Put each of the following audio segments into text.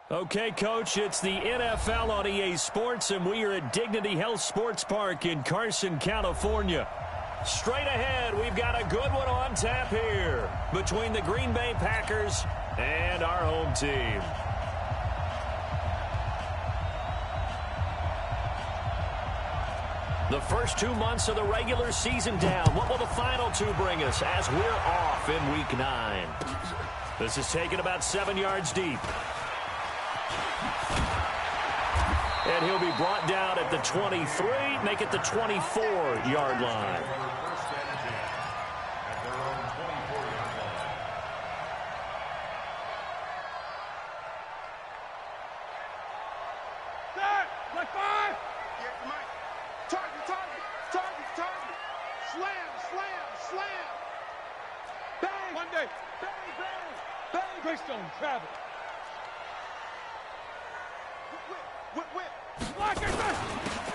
Okay, Coach, it's the NFL on EA Sports, and we are at Dignity Health Sports Park in Carson, California. Straight ahead, we've got a good one on tap here between the Green Bay Packers and our home team. The first 2 months of the regular season down. What will the final two bring us as we're off in Week 9? This is taken about 7 yards deep. And he'll be brought down at the 23, make it the 24-yard line.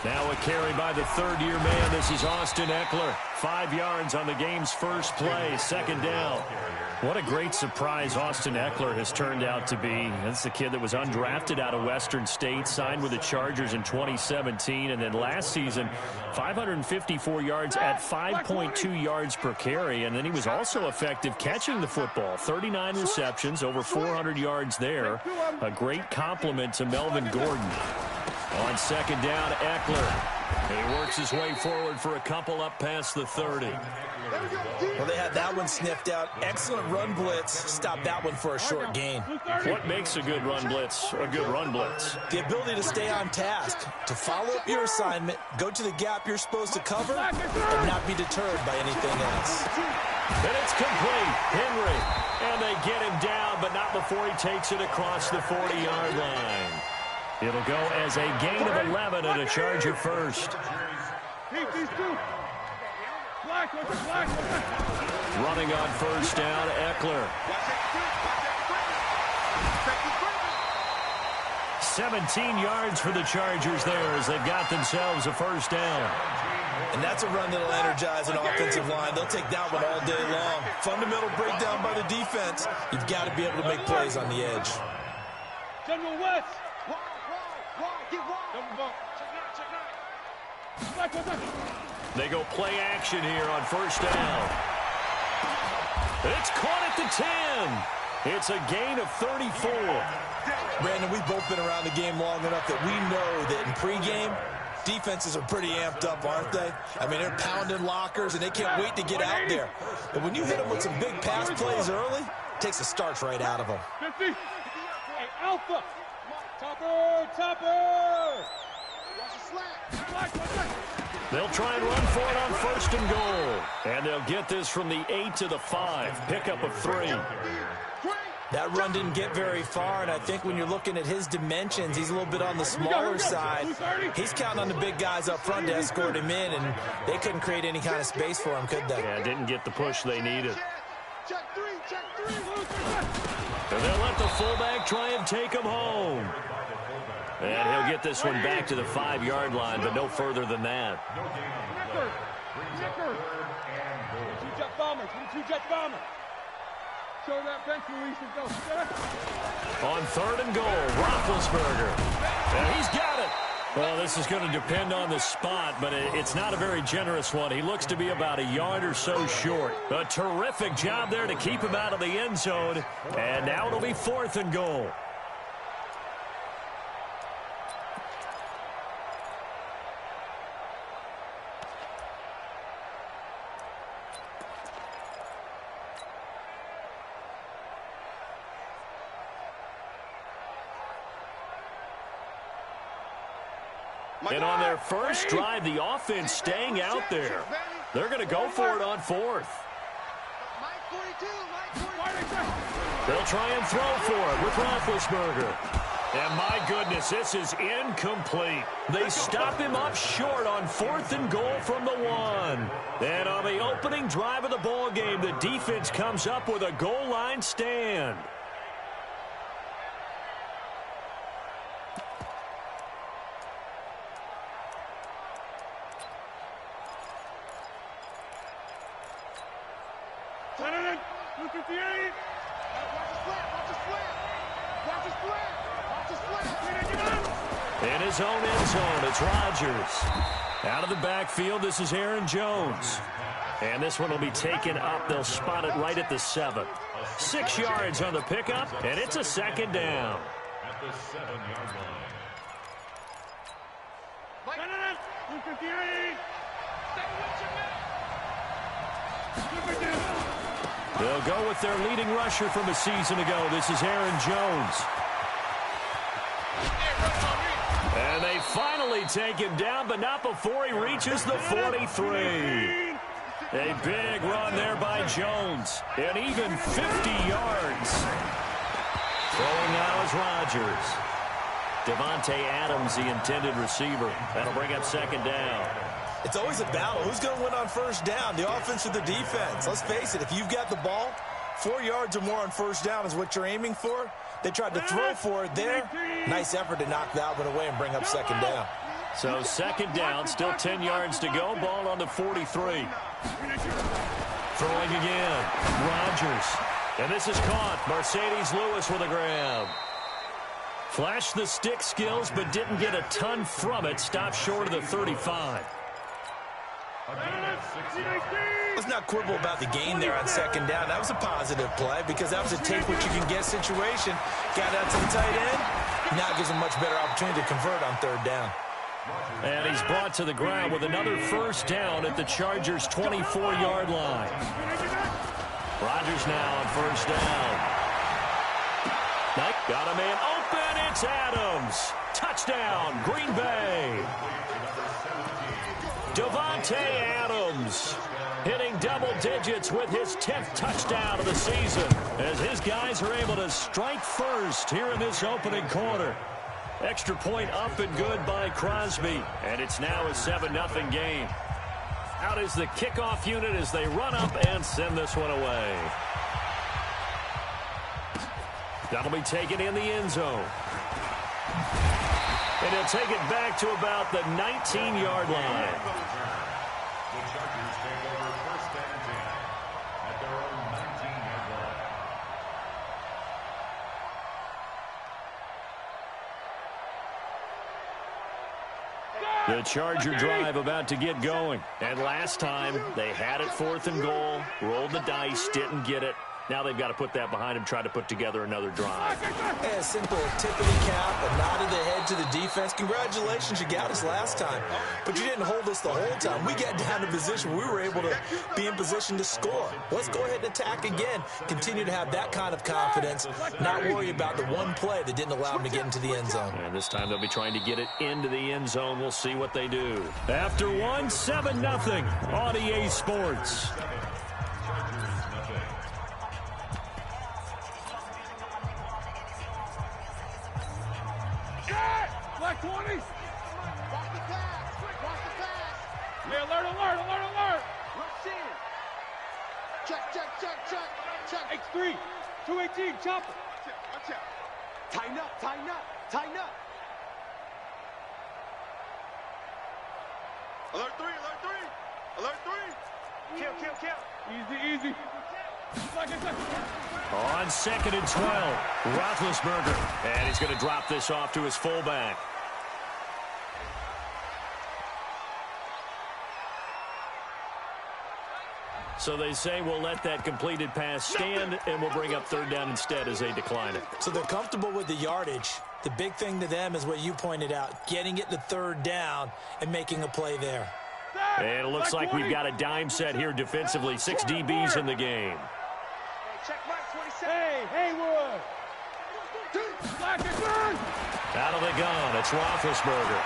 Now a carry by the third-year man. This is Austin Eckler. 5 yards on the game's first play, second down. What a great surprise Austin Eckler has turned out to be. That's the kid that was undrafted out of Western State, signed with the Chargers in 2017, and then last season, 554 yards at 5.2 yards per carry, and then he was also effective catching the football. 39 receptions, over 400 yards there. A great compliment to Melvin Gordon. On second down, Eckler. He works his way forward for a couple up past the 30. Well, they had that one sniffed out. Excellent run blitz. Stopped that one for a short gain. What makes a good run blitz a good run blitz? The ability to stay on task, to follow up your assignment, go to the gap you're supposed to cover, and not be deterred by anything else. And it's complete. Henry. And they get him down, but not before he takes it across the 40-yard line. It'll go as a gain of 11 and a Charger first. Running on first down, Eckler. 17 yards for the Chargers there as they've got themselves a first down. And that's a run that'll energize an offensive line. They'll take that one all day long. Fundamental breakdown by the defense. You've got to be able to make plays on the edge. General West. They go play action here on first down. It's caught at the 10. It's a gain of 34. Brandon, we've both been around the game long enough that we know that in pregame, defenses are pretty amped up, aren't they? I mean, they're pounding lockers, and they can't wait to get out there. But when you hit them with some big pass plays early, it takes the starch right out of them. 50. Hey, Alpha. Topper. They'll try and run for it on first and goal. And they'll get this from the 8 to the 5. Pickup of 3. That run didn't get very far, and I think when you're looking at his dimensions, he's a little bit on the smaller side. He's counting on the big guys up front to escort him in, and they couldn't create any kind of space for him, could they? Yeah, didn't get the push they needed. And they'll let the fullback try and take him home. And he'll get this one back to the 5-yard line, but no further than that. Two-jet bomber. Two-jet bomber. Show that bench release and go. On third and goal, Roethlisberger. And he's got it. Well, this is going to depend on the spot, but it's not a very generous one. He looks to be about a yard or so short. A terrific job there to keep him out of the end zone. And now it'll be fourth and goal. And on their first drive, the offense staying out there. They're going to go for it on fourth. They'll try and throw for it with Roethlisberger. And my goodness, this is incomplete. They stop him up short on fourth and goal from the 1. And on the opening drive of the ball game, the defense comes up with a goal line stand. his own end zone. It's Rodgers. Out of the backfield, this is Aaron Jones. And this one will be taken up. They'll spot it right at the 7. 6 yards on the pickup, and it's a second down. At the 7-yard line. They'll go with their leading rusher from a season ago. This is Aaron Jones. And they finally take him down, but not before he reaches the 43. A big run there by Jones. And even 50 yards. Throwing now is Rodgers. Devontae Adams, the intended receiver. That'll bring up second down. It's always a battle. Who's going to win on first down, the offense or the defense? Let's face it, if you've got the ball, 4 yards or more on first down is what you're aiming for. They tried to throw for it there. Nice effort to knock that one away and bring up second down. So second down, still 10 yards to go. Ball on the 43. Throwing again. Rodgers. And this is caught. Mercedes Lewis with a grab. Flashed the stick skills, but didn't get a ton from it. Stopped short of the 35. Let's not quibble about the gain there on second down. That was a positive play because that was a take-what-you-can-get situation. Got out to the tight end. Now gives him much better opportunity to convert on third down. And he's brought to the ground with another first down at the Chargers' 24-yard line. Rodgers now on first down. Got a man open. It's Adams. Touchdown, Green Bay. Devontae Adams hitting double digits with his 10th touchdown of the season as his guys are able to strike first here in this opening quarter. Extra point up and good by Crosby, and it's now a 7-0 game. Out is the kickoff unit as they run up and send this one away. That'll be taken in the end zone. And he'll take it back to about the 19-yard line. The Chargers take over first and 10 at their own 19-yard line. The Charger drive about to get going. And last time, they had it 4th and goal, rolled the dice, didn't get it. Now they've got to put that behind them, try to put together another drive. Yeah, a simple tip of the cap, a nod of the head to the defense. Congratulations, you got us last time. But you didn't hold us the whole time. We got down to position. We were able to be in position to score. Let's go ahead and attack again. Continue to have that kind of confidence. Not worry about the one play that didn't allow them to get into the end zone. And this time they'll be trying to get it into the end zone. We'll see what they do. After one, 7-0 on EA Sports. Black 20. Walk the pass. Walk the pass. Yeah, alert, alert, alert, alert. Rush in. Check. X3. 218, chopper. Watch out. Tighten up. Alert 3. Kill. Easy. On 2nd and 12, Roethlisberger. And he's going to drop this off to his fullback. So they say we'll let that completed pass stand, and we'll bring up third down instead as they decline it. So they're comfortable with the yardage. The big thing to them is what you pointed out, getting it to third down and making a play there. And it looks like we've got a dime set here defensively. 6 DBs in the game. Check Mike 27. Hey, Haywood. Out of the gun, it's Roethlisberger.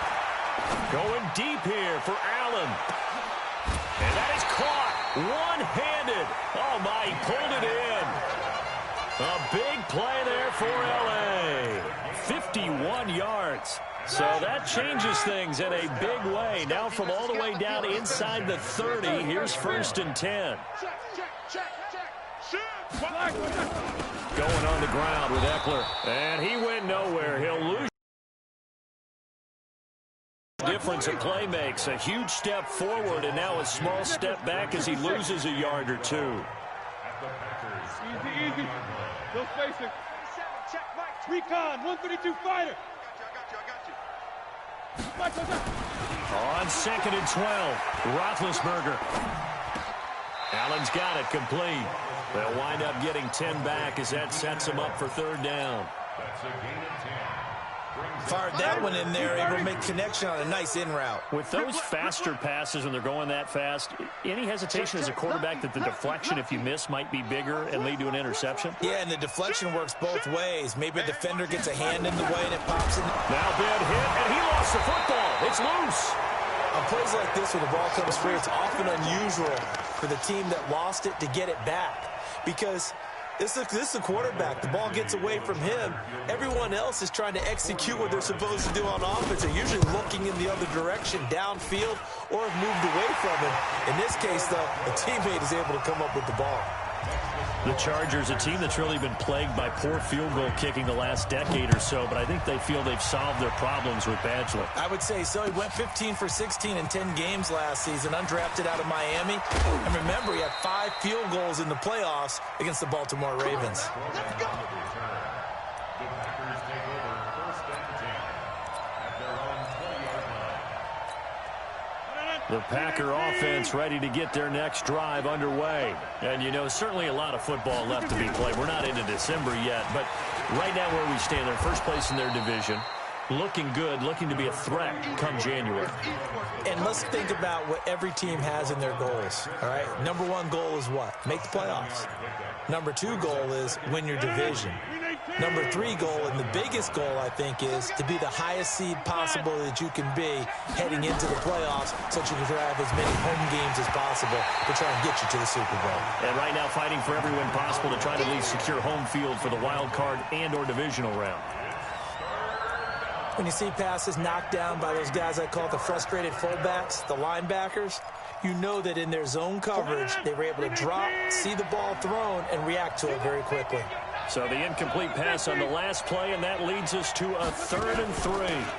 Going deep here for Allen. And that is caught one-handed. Oh, my, he pulled it in. A big play there for L.A. 51 yards. So that changes things in a big way. Now from all the way down inside the 30, here's 1st and 10. Going on the ground with Eckler. And he went nowhere. He'll lose. Difference a play makes. A huge step forward and now a small step back as he loses a yard or two. Easy. No spacing. Check Mike. Recon, 132 fighter. I got you. On 2nd and 12, Roethlisberger. Allen's got it complete. They'll wind up getting 10 back as that sets them up for 3rd down. That's a gain of 10. Fired that one in there, able to make connection on a nice in route. With those faster passes when they're going that fast, any hesitation as a quarterback that the deflection, if you miss, might be bigger and lead to an interception? Yeah, and the deflection works both ways. Maybe a defender gets a hand in the way and it pops in. Now bad hit, and he lost the football. It's loose. On plays like this where the ball comes free, it's often unusual for the team that lost it to get it back. Because this is a quarterback. The ball gets away from him. Everyone else is trying to execute what they're supposed to do on offense. They're usually looking in the other direction, downfield, or have moved away from him. In this case, though, a teammate is able to come up with the ball. The Chargers, a team that's really been plagued by poor field goal kicking the last decade or so, but I think they feel they've solved their problems with Badgley. I would say so. He went 15 for 16 in 10 games last season, undrafted out of Miami. And remember, he had 5 field goals in the playoffs against the Baltimore Ravens. Let's go. The Packers take over 1st and 10 at their own 20-yard line. The Packer offense ready to get their next drive underway. And, you know, certainly a lot of football left to be played. We're not into December yet, but right now where we stand, they're first place in their division. Looking good, looking to be a threat come January. And let's think about what every team has in their goals, all right? Number 1 goal is what? Make the playoffs. Number 2 goal is win your division. Number 3 goal, and the biggest goal, I think, is to be the highest seed possible that you can be heading into the playoffs so that you can have as many home games as possible to try and get you to the Super Bowl. And right now fighting for every win possible to try to at least secure home field for the wild card and or divisional round. When you see passes knocked down by those guys I call the frustrated fullbacks, the linebackers, you know that in their zone coverage, they were able to drop, see the ball thrown, and react to it very quickly. So the incomplete pass on the last play, and that leads us to a 3rd and 3.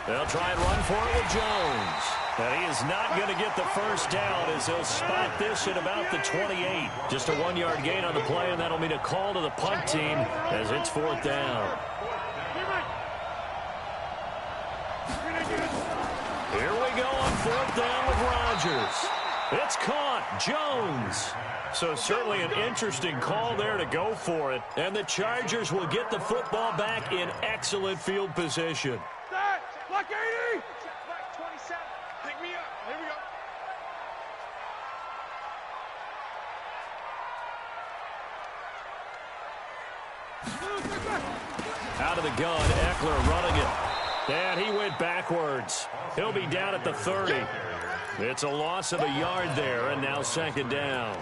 They'll try and run for it with Jones. And he is not going to get the first down as they'll spot this at about the 28. Just a 1-yard gain on the play, and that'll mean a call to the punt team as it's 4th down. Here we go on 4th down with Rodgers. It's caught. Jones. So certainly an interesting call there to go for it. And the Chargers will get the football back in excellent field position. Block 80. Block 27. Pick me up. Here we go. Out of the gun, Eckler running it. And he went backwards. He'll be down at the 30. It's a loss of a yard there, and now 2nd down.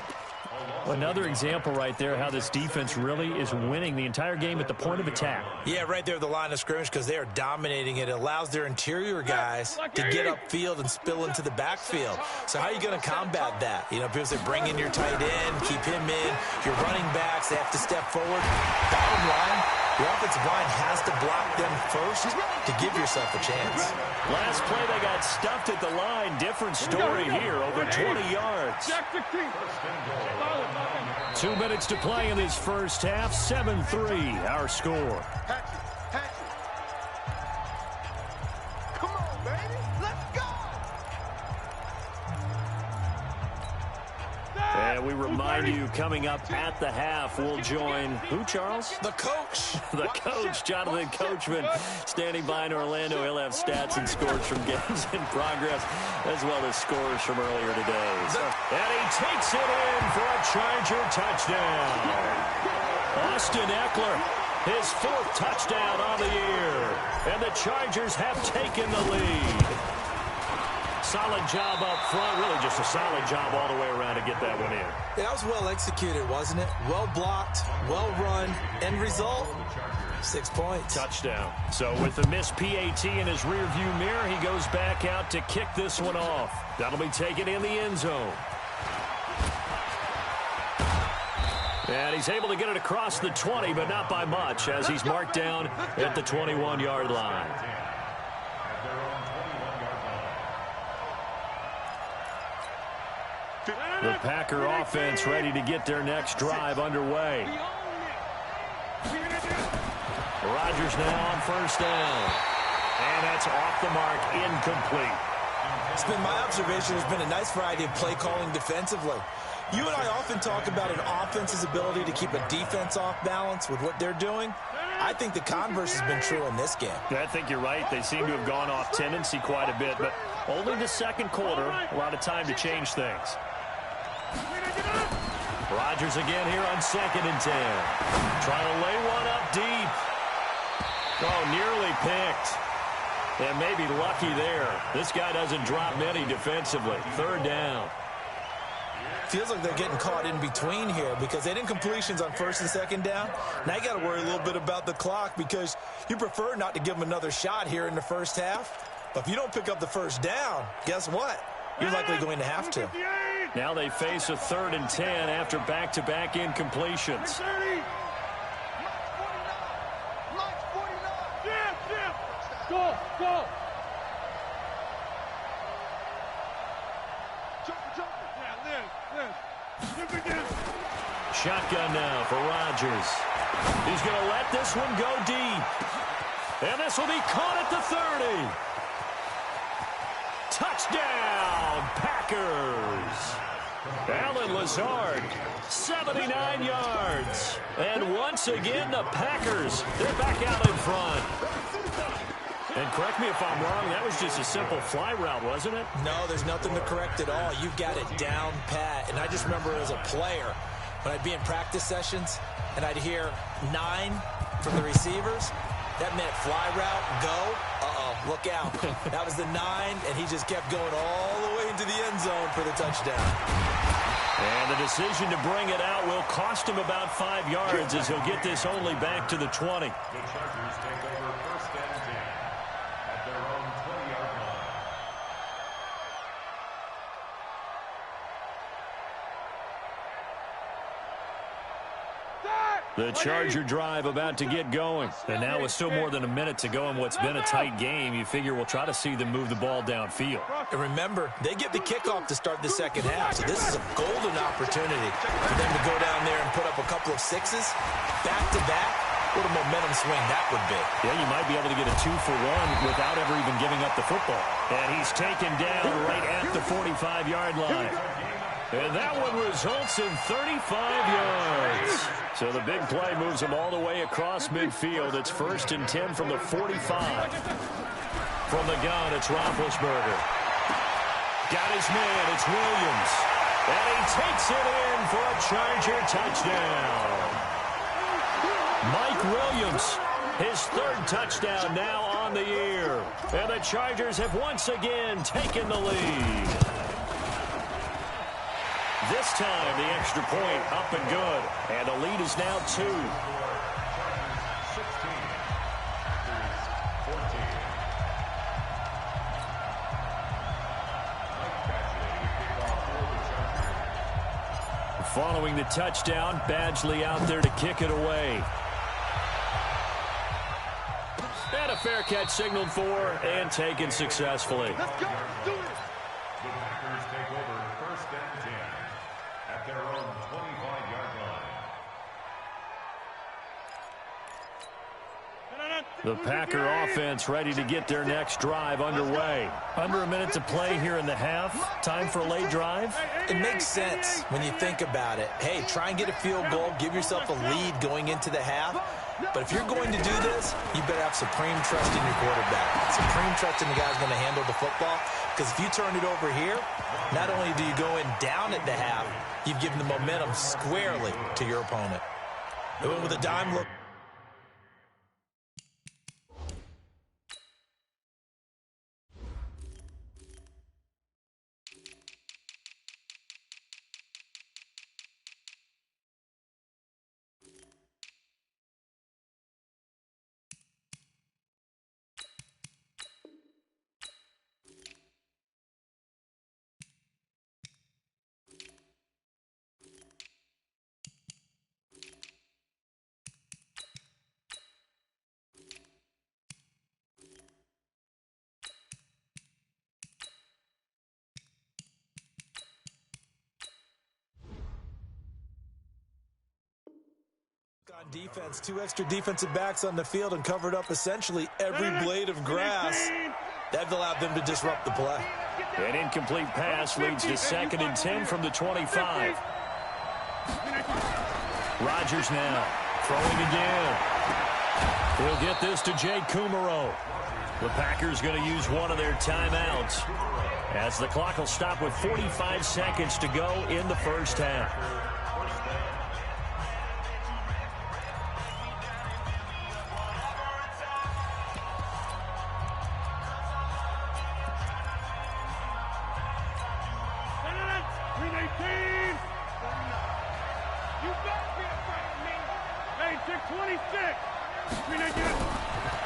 Another example right there how this defense really is winning the entire game at the point of attack. Yeah, right there at the line of scrimmage because they are dominating it. It allows their interior guys to get upfield and spill into the backfield. So how are you going to combat that? You know, people say bring in your tight end, keep him in. Your running backs, they have to step forward. Bottom line, your offensive line has to block them first to give yourself a chance. Last play, they got stuffed at the line. Different story here, over 20 yards. 2 minutes to play in this first half. 7-3, our score. Come on, baby. Let's go. And we remind you, coming up at the half, we'll join who, Charles? The coach. The coach, Jonathan Coachman, standing by in Orlando. He'll have stats and scores from games in progress, as well as scores from earlier today. And he takes it in for a Charger touchdown. Austin Eckler, his 4th touchdown on the year. And the Chargers have taken the lead. Solid job up front, really just a solid job all the way around to get that one in. Yeah, that was well executed, wasn't it? Well blocked, well run. End result, 6 points. Touchdown. So with the missed PAT in his rearview mirror, he goes back out to kick this one off. That'll be taken in the end zone. And he's able to get it across the 20, but not by much, as he's marked down at the 21-yard line. The Packer offense ready to get their next drive underway. We own it. Rodgers now on 1st down. And that's off the mark, incomplete. It's been my observation there's been a nice variety of play calling defensively. You and I often talk about an offense's ability to keep a defense off balance with what they're doing. I think the converse has been true in this game. I think you're right. They seem to have gone off tendency quite a bit, but only the second quarter. A lot of time to change things. Rodgers again here on 2nd and 10. Trying to lay one up deep. Oh, nearly picked. And maybe lucky there. This guy doesn't drop many defensively. 3rd down. Feels like they're getting caught in between here because they didn't completions on 1st and 2nd down. Now you got to worry a little bit about the clock because you prefer not to give them another shot here in the first half. But if you don't pick up the 1st down, guess what? You're likely going to have to. Now they face a 3rd and 10 after back-to-back incompletions. Go, go. Shotgun now for Rodgers. He's going to let this one go deep. And this will be caught at the 30. Touchdown, Packers. Alan Lazard, 79 yards. And once again, the Packers, they're back out in front. And correct me if I'm wrong, that was just a simple fly route, wasn't it? No, there's nothing to correct at all. You've got it down pat. And I just remember as a player, when I'd be in practice sessions and I'd hear 9 from the receivers, that meant fly route, go, look out. That was the 9, and he just kept going all the way into the end zone for the touchdown. And the decision to bring it out will cost him about 5 yards as he'll get this only back to the 20. The Chargers take over 1st and 10 at their own 20-yard line. The Charger drive about to get going. And now with still more than a minute to go in what's been a tight game, you figure we'll try to see them move the ball downfield. And remember, they get the kickoff to start the second half, so this is a golden opportunity for them to go down there and put up a couple of 6s back-to-back. What a momentum swing that would be. Yeah, you might be able to get a 2-for-1 without ever even giving up the football. And he's taken down right at the 45-yard line. And that one results in 35 yards. So the big play moves him all the way across midfield. It's 1st and 10 from the 45. From the gun, it's Roethlisberger. Got his man, it's Williams. And he takes it in for a Charger touchdown. Mike Williams, his 3rd touchdown now on the year. And the Chargers have once again taken the lead. This time, the extra point up and good. And the lead is now 2. 16, Packers 14. Mike Badgley to kick off for the Chargers. Following the touchdown, Badgley out there to kick it away. And a fair catch signaled for and taken successfully. Let's go. Do it. The Packers take over 1st and 10 at their own 25-yard line. The Packer offense ready to get their next drive underway. Under a minute to play here in the half. Time for a late drive. It makes sense when you think about it. Hey, try and get a field goal, give yourself a lead going into the half. But if you're going to do this, you better have supreme trust in your quarterback. Supreme trust in the guy's going to handle the football. Because if you turn it over here, not only do you go in down at the half, you've given the momentum squarely to your opponent. They went with a dime look. on defense. 2 extra defensive backs on the field and covered up essentially every blade of grass. That allowed them to disrupt the play. An incomplete pass leads to 2nd and 10 from the 25. Rodgers now throwing again. He'll get this to Jay Kumaro. The Packers going to use one of their timeouts as the clock will stop with 45 seconds to go in the first half.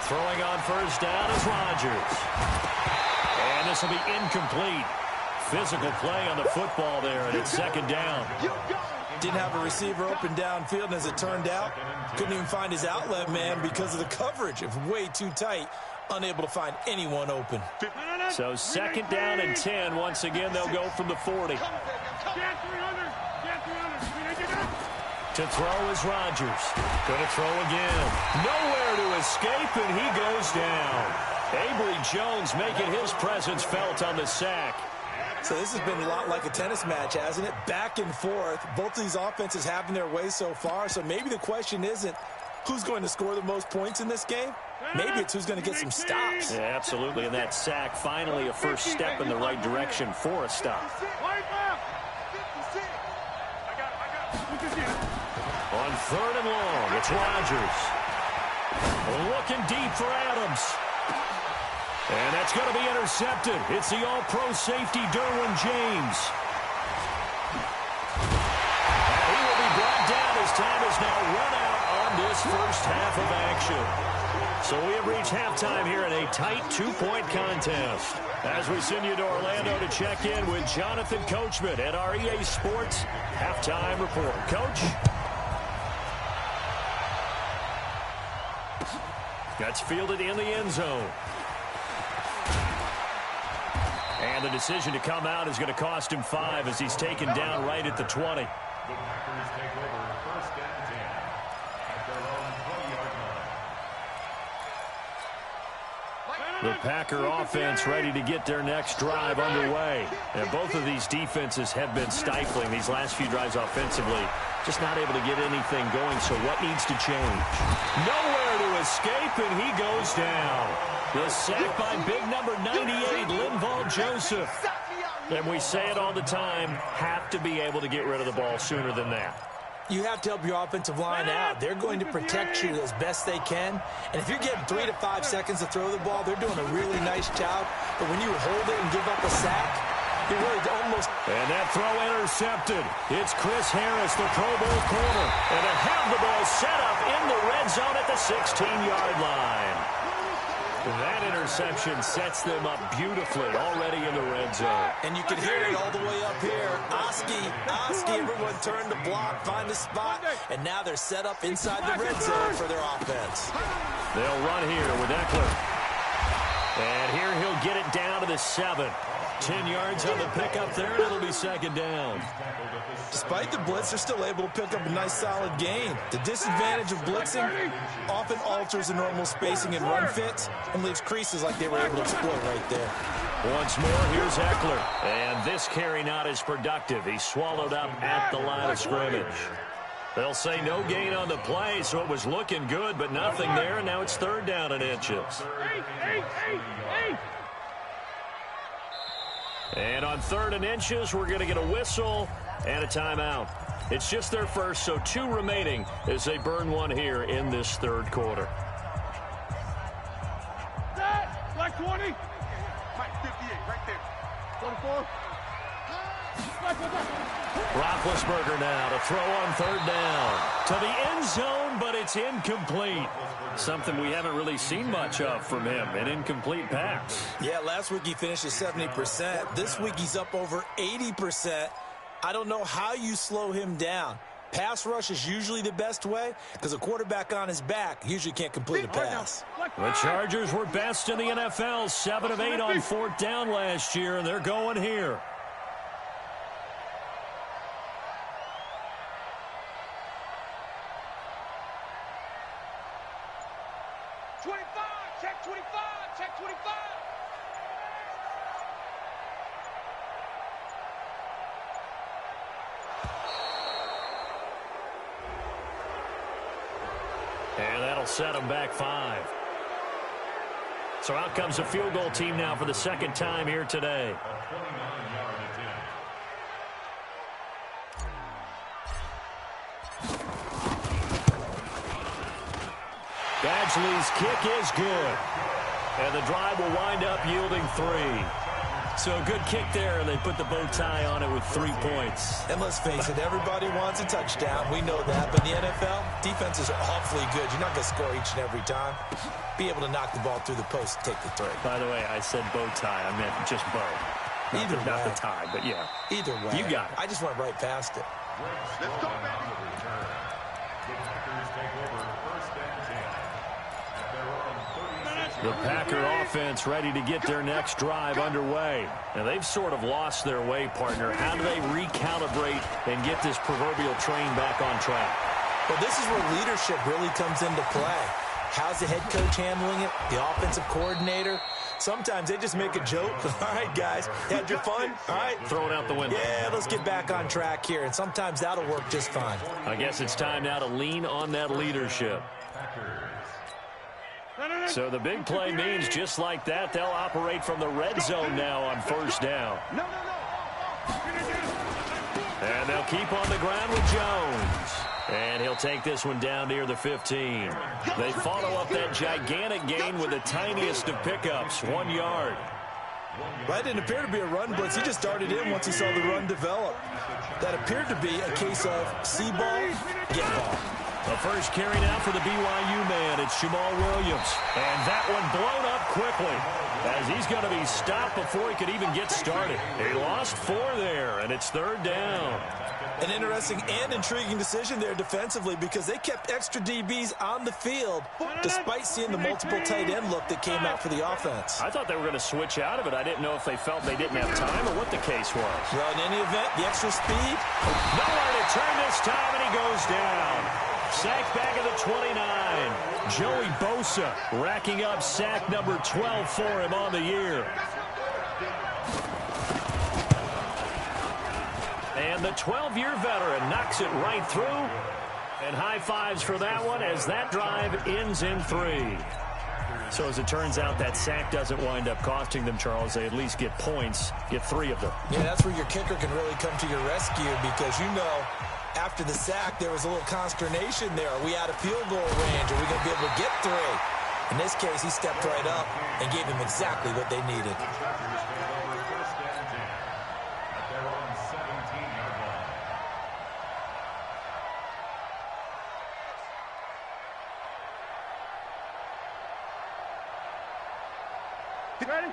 Throwing on first down is Rodgers. And this will be incomplete. Physical play on the football there, and it's 2nd down. Didn't have a receiver open downfield, and as it turned out, couldn't even find his outlet man because of the coverage. It was way too tight, unable to find anyone open. So 2nd down and 10. Once again, they'll go from the 40. To throw is Rodgers. Going to throw again. Nowhere to escape, and he goes down. Avery Jones making his presence felt on the sack. So this has been a lot like a tennis match, hasn't it? Back and forth. Both of these offenses having their way so far. So maybe the question isn't who's going to score the most points in this game. Maybe it's who's going to get some stops. Yeah, absolutely. And that sack, finally a first step in the right direction for a stop. On 3rd and long, it's Rodgers. Looking deep for Adams. And that's going to be intercepted. It's the all-pro safety, Derwin James. He will be brought down as time is now run out on this first half of action. So we have reached halftime here in a tight 2-point contest. As we send you to Orlando to check in with Jonathan Coachman at our EA Sports Halftime Report. Coach? That's fielded in the end zone. And the decision to come out is going to cost him 5 as he's taken down right at the 20. The Packers take over 1st and 10 at their own 20-yard line. The Packer offense ready to get their next drive underway. And both of these defenses have been stifling these last few drives offensively. Just not able to get anything going, so what needs to change? Nowhere to escape, and he goes down. The sack by big number 98, Linval Joseph. And we say it all the time, have to be able to get rid of the ball sooner than that. You have to help your offensive line out. They're going to protect you as best they can. And if you're getting 3 to 5 seconds to throw the ball, they're doing a really nice job. But when you hold it and give up a sack, you're really almost... And that throw intercepted. It's Chris Harris, the Pro Bowl corner. And to have the ball set up in the red zone at the 16-yard line. That interception sets them up beautifully already in the red zone. And you can hear it all the way up here. Oski, everyone turned to block, find a spot, and now they're set up inside the red zone for their offense. They'll run here with Eckler. And here he'll get it down to the 7. 10 yards on the pickup there, and it'll be 2nd down. Despite the blitz, they're still able to pick up a nice, solid gain. The disadvantage of blitzing often alters the normal spacing and run fits and leaves creases like they were able to exploit right there. Once more, here's Eckler. And this carry not as productive. He's swallowed up at the line of scrimmage. They'll say no gain on the play, so it was looking good, but nothing there, and now it's 3rd down and inches. And on 3rd and inches, we're going to get a whistle and a timeout. It's just their first, so 2 remaining as they burn one here in this 3rd quarter. Like 20. Mike, 58, right there. 24. Roethlisberger now to throw on 3rd down. To the end zone, but it's incomplete. Something we haven't really seen much of from him, an incomplete pass. Yeah, last week he finished at 70%. This week he's up over 80%. I don't know how you slow him down. Pass rush is usually the best way because a quarterback on his back usually can't complete a pass. The Chargers were best in the NFL, 7 of 8 on 4th down last year, and they're going here. 25. Check 25. Check 25. And that'll set them back 5. So out comes the field goal team now for the second time here today. Badgley's kick is good. And the drive will wind up yielding 3. So a good kick there, and they put the bow tie on it with 3 points. And let's face it, everybody wants a touchdown. We know that. But in the NFL, defenses are awfully good. You're not going to score each and every time. Be able to knock the ball through the post and take the 3. By the way, I said bow tie. I meant just bow. Not the tie, but yeah. Either way. You got it. I just went right past it. Let's go, baby. The Packers take over first and 10 at their own 36. The Packer offense ready to get their next drive underway. And they've sort of lost their way, partner. How do they recalibrate and get this proverbial train back on track? Well, this is where leadership really comes into play. How's the head coach handling it? The offensive coordinator? Sometimes they just make a joke. All right, guys, had your fun? All right. Throw it out the window. Yeah, let's get back on track here. And sometimes that'll work just fine. I guess it's time now to lean on that leadership. So the big play means just like that, they'll operate from the red zone now on first down. And they'll keep on the ground with Jones. And he'll take this one down near the 15. They follow up that gigantic gain with the tiniest of pickups, 1 yard. Right, didn't appear to be a run blitz. He just darted in once he saw the run develop. That appeared to be a case of see ball, get ball. The first carry now for the BYU man. It's Jamal Williams. And that one blown up quickly as he's going to be stopped before he could even get started. He lost 4 there, and it's third down. An interesting and intriguing decision there defensively because they kept extra DBs on the field despite seeing the multiple tight end look that came out for the offense. I thought they were going to switch out of it. I didn't know if they felt they didn't have time or what the case was. Well, in any event, the extra speed. Nowhere to turn this time, and he goes down. Sack back at the 29. Joey Bosa racking up sack number 12 for him on the year. And the 12-year veteran knocks it right through. And high fives for that one as that drive ends in 3. So as it turns out, that sack doesn't wind up costing them, Charles. They at least get points, get 3 of them. Yeah, that's where your kicker can really come to your rescue because you know after the sack there was a little consternation there. Are we out of field goal range? Are we going to be able to get 3? In this case, he stepped right up and gave them exactly what they needed.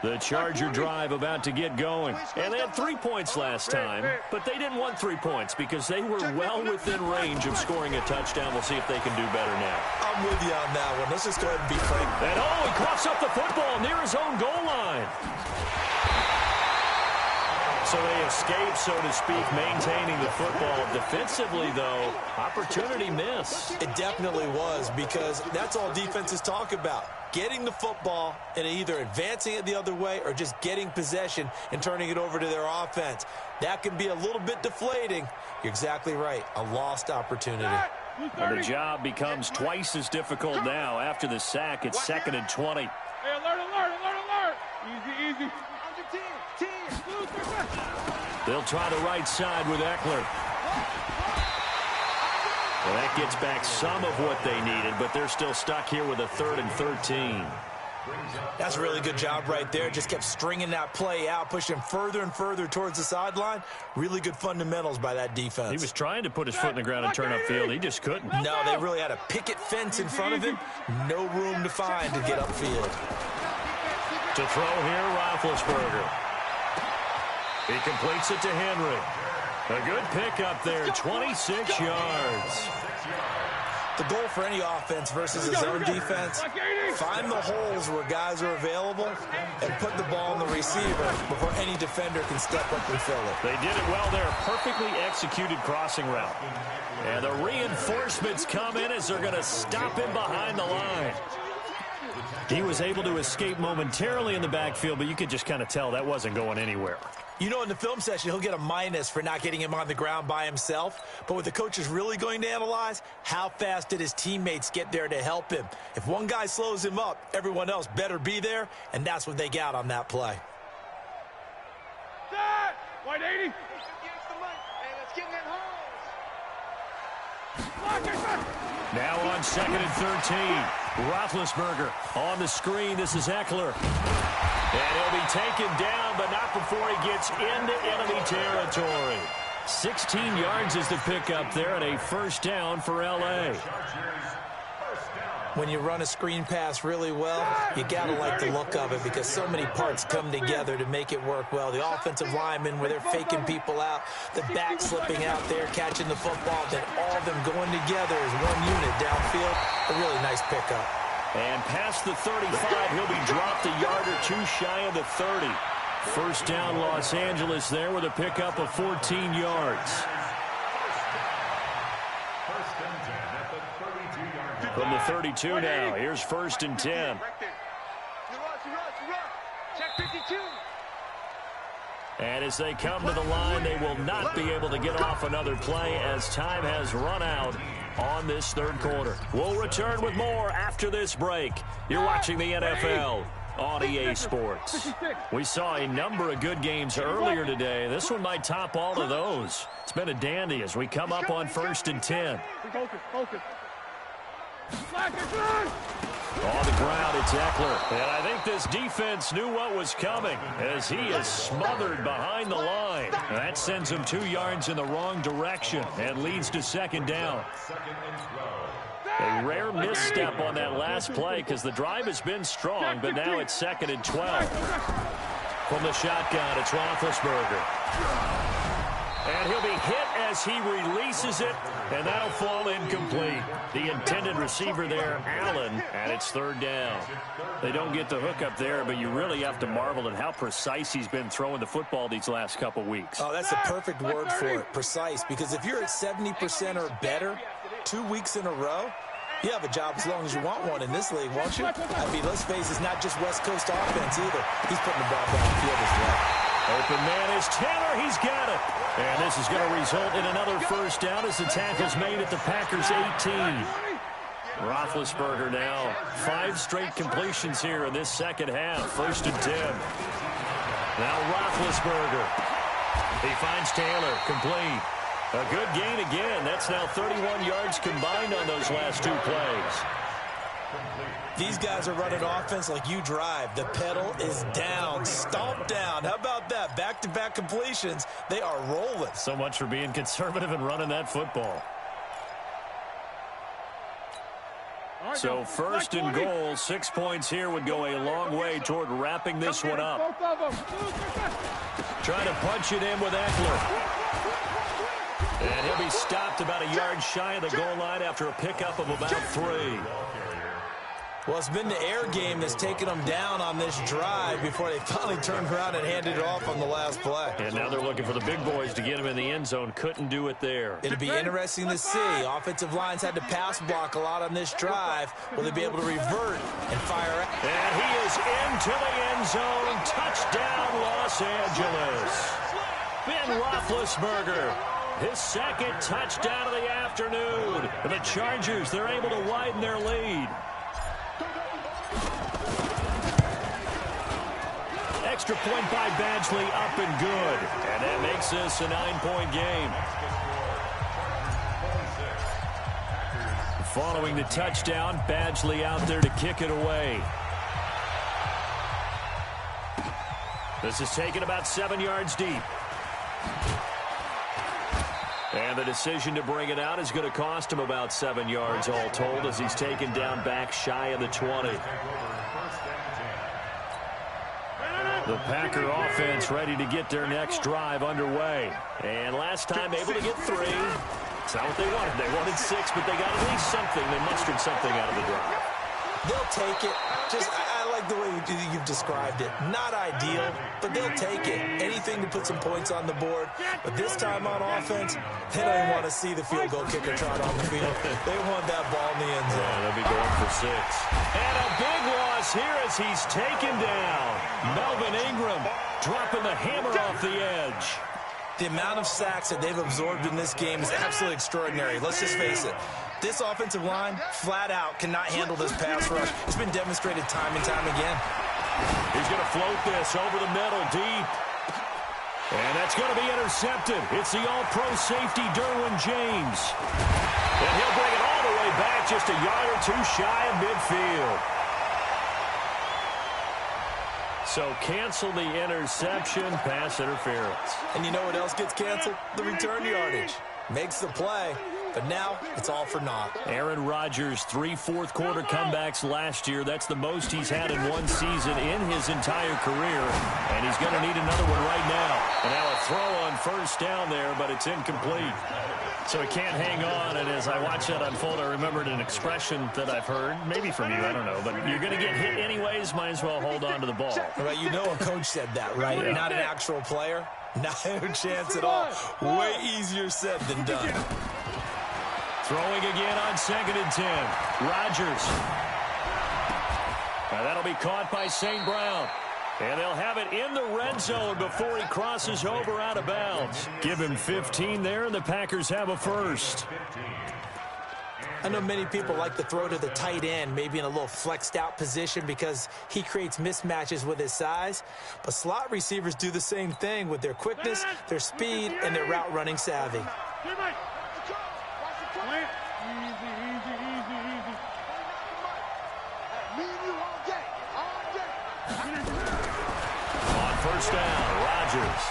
The Charger drive about to get going. And they had 3 points last time, but they didn't want 3 points because they were well within range of scoring a touchdown. We'll see if they can do better now. I'm with you on that one. Let's just go ahead and be frank. And he coughs up the football near his own goal line. So they escape, so to speak, maintaining the football. Defensively, though, opportunity miss. It definitely was because that's all defenses talk about. Getting the football and either advancing it the other way or just getting possession and turning it over to their offense. That can be a little bit deflating. You're exactly right. A lost opportunity. And the job becomes twice as difficult now. After the sack, it's 2nd and 20. Hey, alert, alert, alert, alert. Easy, easy. They'll try the right side with Eckler. Well, that gets back some of what they needed, but they're still stuck here with a 3rd and 13. That's a really good job right there. Just kept stringing that play out, pushing further and further towards the sideline. Really good fundamentals by that defense. He was trying to put his foot in the ground and turn upfield. He just couldn't. No, they really had a picket fence in front of him. No room to find to get upfield. To throw here, Roethlisberger. He completes it to Henry. A good pickup there, 26 yards. The goal for any offense versus a zone defense, find the holes where guys are available and put the ball in the receiver before any defender can step up and fill it. They did it well there. Perfectly executed crossing route. And the reinforcements come in as they're going to stop him behind the line. He was able to escape momentarily in the backfield, but you could just kind of tell that wasn't going anywhere. You know, in the film session, he'll get a minus for not getting him on the ground by himself. But what the coach is really going to analyze, how fast did his teammates get there to help him? If one guy slows him up, everyone else better be there, and that's what they got on that play. White 80. Now on 2nd and 13. Roethlisberger on the screen. This is Eckler. And he'll be taken down, but not before he gets into enemy territory. 16 yards is the pickup there, and a first down for L.A. When you run a screen pass really well, you got to like the look of it because so many parts come together to make it work well. The offensive linemen, where they're faking people out, the back slipping out there, catching the football, then all of them going together as one unit downfield. A really nice pickup. And past the 35, he'll be dropped a yard or two shy of the 30. First down, Los Angeles there with a pickup of 14 yards. From the 32 now, here's 1st and 10. Check 52. And as they come to the line, they will not be able to get off another play as time has run out on this third quarter. We'll return with more after this break. You're watching the NFL on EA Sports. We saw a number of good games earlier today. This one might top all of those. It's been a dandy as we come up on 1st and 10. Focus. On the ground, it's Eckler. And I think this defense knew what was coming as he is smothered behind the line. That sends him 2 yards in the wrong direction and leads to 2nd down. A rare misstep on that last play because the drive has been strong, but now it's 2nd and 12. From the shotgun, it's Roethlisberger. And he'll be hit as he releases it, and that'll fall incomplete. The intended receiver there, Allen, and it's 3rd down. They don't get the hook up there, but you really have to marvel at how precise he's been throwing the football these last couple weeks. Oh, that's the perfect word for it, precise, because if you're at 70% or better 2 weeks in a row, you have a job as long as you want one in this league, won't you? I mean, let's face it, it's not just West Coast offense either. He's putting the ball downfield as well. Open man is Taylor. He's got it. And this is going to result in another first down as the tackle's made at the Packers' 18. Roethlisberger now 5 straight completions here in this second half. 1st and 10. Now Roethlisberger. He finds Taylor. Complete. A good gain again. That's now 31 yards combined on those last 2 plays. These guys are running offense like you drive. The pedal is down, stomped down. How about that? Back-to-back completions. They are rolling. So much for being conservative and running that football. So 1st and goal, 6 points here would go a long way toward wrapping this one up. Trying to punch it in with Eckler. And he'll be stopped about a yard shy of the goal line after a pickup of about 3. Well, it's been the air game that's taken them down on this drive before they finally turned around and handed it off on the last play. And now they're looking for the big boys to get him in the end zone. Couldn't do it there. It'll be interesting to see. Offensive lines had to pass block a lot on this drive. Will they be able to revert and fire out? And he is into the end zone. Touchdown, Los Angeles. Ben Roethlisberger, his 2nd touchdown of the afternoon. And the Chargers, they're able to widen their lead. Extra point by Badgley, up and good. And that makes this a 9-point game. Following the touchdown, Badgley out there to kick it away. This is taken about 7 yards deep. And the decision to bring it out is going to cost him about 7 yards all told as he's taken down back shy of the 20. The Packer offense ready to get their next drive underway. And last time able to get 3. It's not what they wanted. They wanted 6, but they got at least something. They mustered something out of the drive. They'll take it. I like the way you've described it. Not ideal, but they'll take it. Anything to put some points on the board. But this time on offense, they don't even want to see the field goal kicker trot on the field. They want that ball in the end zone. Yeah, they'll be going for 6. And a big one. loss here as he's taken down. Melvin Ingram dropping the hammer off the edge. The amount of sacks that they've absorbed in this game is absolutely extraordinary. Let's just face it. This offensive line, flat out, cannot handle this pass rush. It's been demonstrated time and time again. He's going to float this over the middle, deep. And that's going to be intercepted. It's the all-pro safety, Derwin James. And he'll bring it all the way back, just a yard or two shy of midfield. So cancel the interception, pass interference. And you know what else gets canceled? The return yardage. Makes the play, but now it's all for naught. Aaron Rodgers, 3 fourth-quarter comebacks last year. That's the most he's had in one season in his entire career. And he's going to need another one right now. And now a throw on first down there, but it's incomplete. So he can't hang on, and as I watch that unfold, I remembered an expression that I've heard, maybe from you, I don't know, but you're going to get hit anyways, might as well hold on to the ball. Well, you know a coach said that, right? Yeah. Not an actual player. Not a chance at all. Way easier said than done. Throwing again on 2nd and 10. Rodgers. Now that'll be caught by St. Brown. And they'll have it in the red zone before he crosses over out of bounds. Give him 15 there, and the Packers have a first. I know many people like to throw to the tight end, maybe in a little flexed out position because he creates mismatches with his size. But slot receivers do the same thing with their quickness, their speed, and their route running savvy. On first down, Rodgers.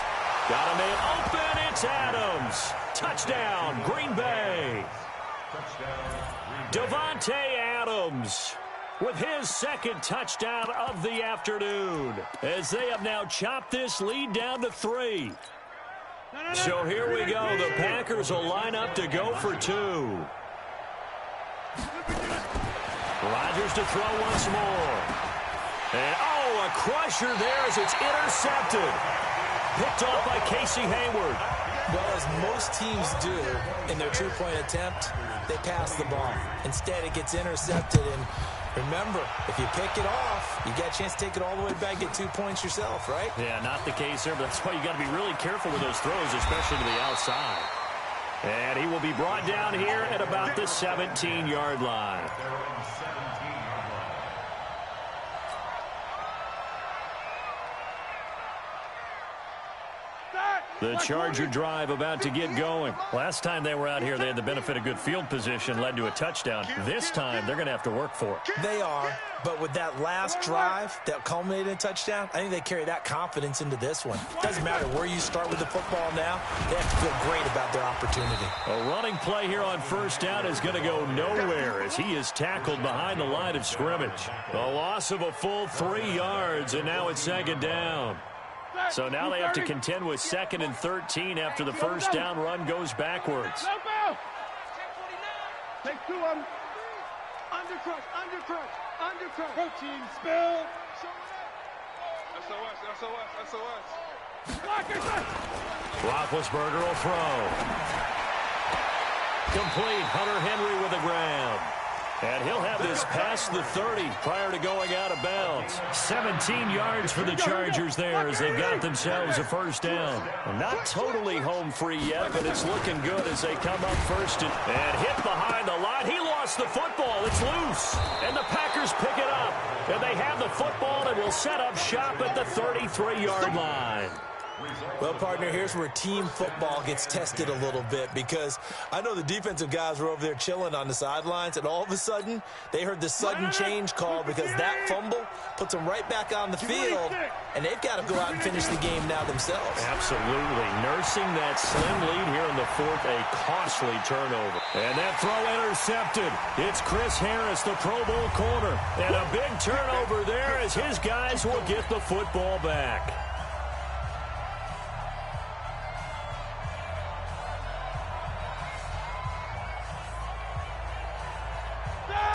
Got a man open, it's Adams. Touchdown, Green Bay. Davante Adams with his second touchdown of the afternoon as they have now chopped this lead down to 3. So here we go. The Packers will line up to go for 2. Rodgers to throw once more. And, oh, a crusher there as it's intercepted. Picked off by Casey Hayward. Well, as most teams do in their two-point attempt, they pass the ball. Instead, it gets intercepted. And remember, if you pick it off, you get a chance to take it all the way back, get 2 points yourself, right? Yeah, not the case there, but that's why you got to be really careful with those throws, especially to the outside. And he will be brought down here at about the 17-yard line. The Charger drive about to get going. Last time they were out here, they had the benefit of good field position, led to a touchdown. This time, they're going to have to work for it. They are, but with that last drive that culminated in a touchdown, I think they carry that confidence into this one. Doesn't matter where you start with the football now, they have to feel great about their opportunity. A running play here on first down is going to go nowhere as he is tackled behind the line of scrimmage. A loss of a full 3 yards, and now it's 2nd down. So now they have to contend with 2nd and 13 after the first down run goes backwards. Take 2 of them. Undercrush. Protein spill. SOS. Roethlisberger will throw. Complete. Hunter Henry with the ground. And he'll have this past the 30 prior to going out of bounds. 17 yards for the Chargers there as they've got themselves a first down. Well, not totally home free yet, but it's looking good as they come up first and hit behind the line. He lost the football. It's loose. And the Packers pick it up. And they have the football and will set up shop at the 33-yard line. Well, partner, here's where team football gets tested a little bit because I know the defensive guys were over there chilling on the sidelines, and all of a sudden, they heard the sudden change call because that fumble puts them right back on the field, and they've got to go out and finish the game now themselves. Absolutely. Nursing that slim lead here in the 4th, a costly turnover. And that throw intercepted. It's Chris Harris, the Pro Bowl corner. And a big turnover there as his guys will get the football back.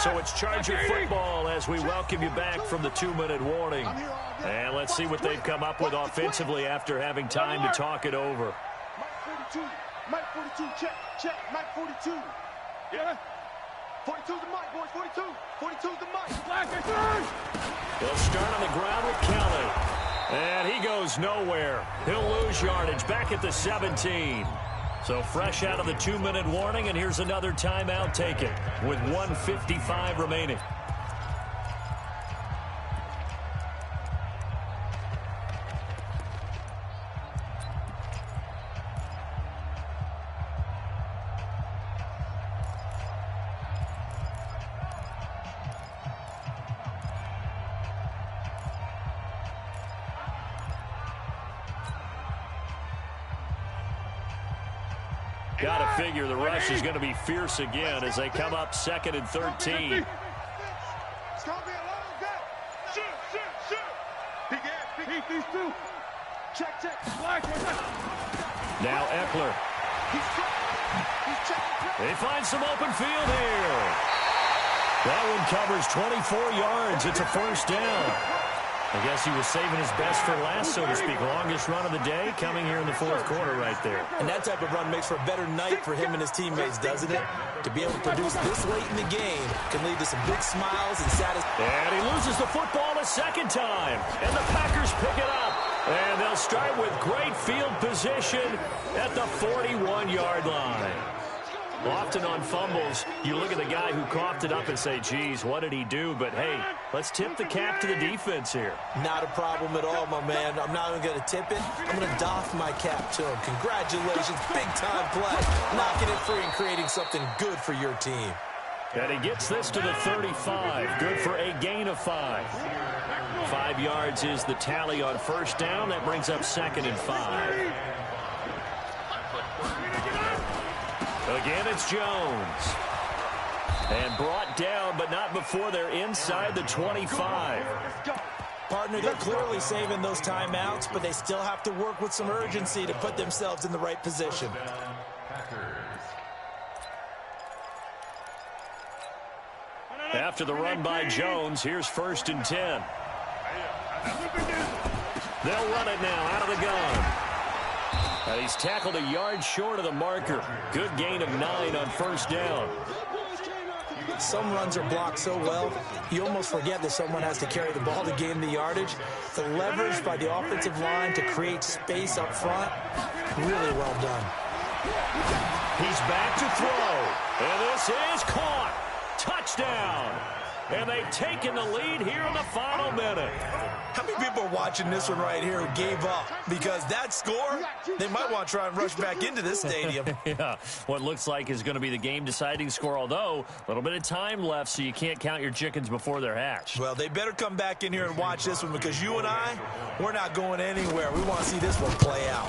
So it's Charger football as we welcome you back from the 2-minute warning. And let's see what they've come up with offensively after having time to talk it over. Mike 42, check, Mike 42. Yeah. 42's the mic, boys. 42. 42's the mic. They'll start on the ground with Kelly. And he goes nowhere. He'll lose yardage back at the 17. So fresh out of the 2-minute warning, and here's another timeout taken with 1:55 remaining. Got to figure the rush is going to be fierce again as they come up 2nd and 13. It's going to be a long day. Shoot. Keep these two. Check. Now Eckler. He's checking. They find some open field here. That one covers 24 yards. It's a first down. I guess he was saving his best for last, so to speak. Longest run of the day coming here in the 4th quarter right there. And that type of run makes for a better night for him and his teammates, doesn't it? To be able to produce this late in the game can lead to some big smiles and satisfaction. And he loses the football a second time. And the Packers pick it up. And they'll start with great field position at the 41-yard line. Often on fumbles, you look at the guy who coughed it up and say, geez, what did he do? But, hey, let's tip the cap to the defense here. Not a problem at all, my man. I'm not even going to tip it. I'm going to doff my cap to him. Congratulations. Big-time play. Knocking it free and creating something good for your team. And he gets this to the 35. Good for a gain of 5. 5 yards is the tally on first down. That brings up 2nd and 5. Again, it's Jones. And brought down, but not before they're inside the 25. Partner, they're clearly saving those timeouts, but they still have to work with some urgency to put themselves in the right position. After the run by Jones, here's 1st and 10. They'll run it now out of the gun. He's tackled a yard short of the marker. Good gain of 9 on first down. Some runs are blocked so well, you almost forget that someone has to carry the ball to gain the yardage. The leverage by the offensive line to create space up front, really well done. He's back to throw. And this is caught. Touchdown. And they've taken the lead here in the final minute. How many people are watching this one right here who gave up? Because that score, they might want to try and rush back into this stadium. Yeah, what looks like is going to be the game-deciding score, although a little bit of time left, so you can't count your chickens before they're hatched. Well, they better come back in here and watch this one because you and I, we're not going anywhere. We want to see this one play out.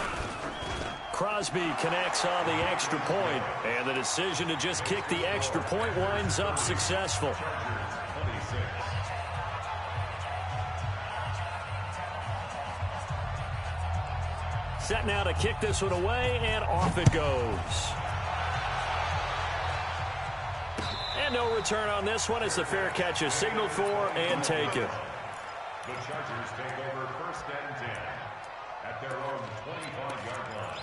Crosby connects on the extra point, and the decision to just kick the extra point winds up successful. Set now to kick this one away, and off it goes. And no return on this one as the fair catch is signaled for and taken. The Chargers take over 1st and 10 at their own 25-yard line.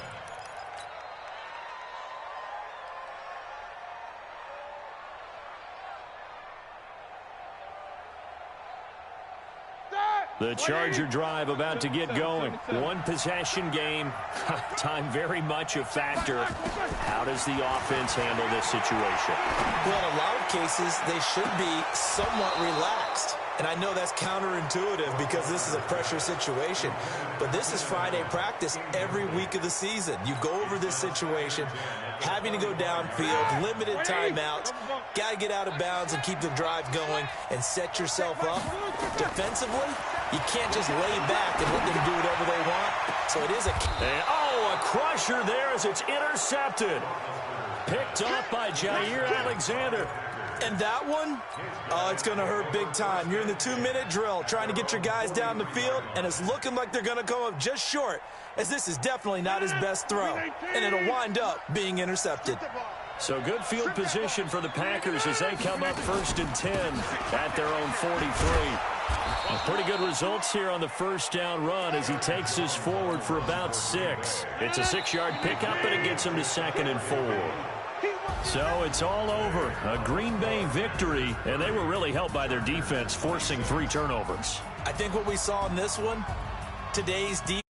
The Charger drive about to get going. One possession game. Time very much a factor. How does the offense handle this situation? Well, in a lot of cases, they should be somewhat relaxed. And I know that's counterintuitive because this is a pressure situation. But this is Friday practice every week of the season. You go over this situation, having to go downfield, limited timeouts, got to get out of bounds and keep the drive going and set yourself up. Defensively, you can't just lay back and let them do whatever they want. So it is a crusher there as it's intercepted. Picked up by Jair Alexander. And that one, it's going to hurt big time. You're in the 2-minute drill trying to get your guys down the field, and it's looking like they're going to come up just short, as this is definitely not his best throw, and it'll wind up being intercepted. So good field position for the Packers as they come up 1st and 10 at their own 43. Pretty good results here on the first down run as he takes us forward for about 6. It's a 6-yard pickup, and it gets him to 2nd and 4. So it's all over. A Green Bay victory, and they were really helped by their defense, forcing 3 turnovers. I think what we saw in this one, today's defense.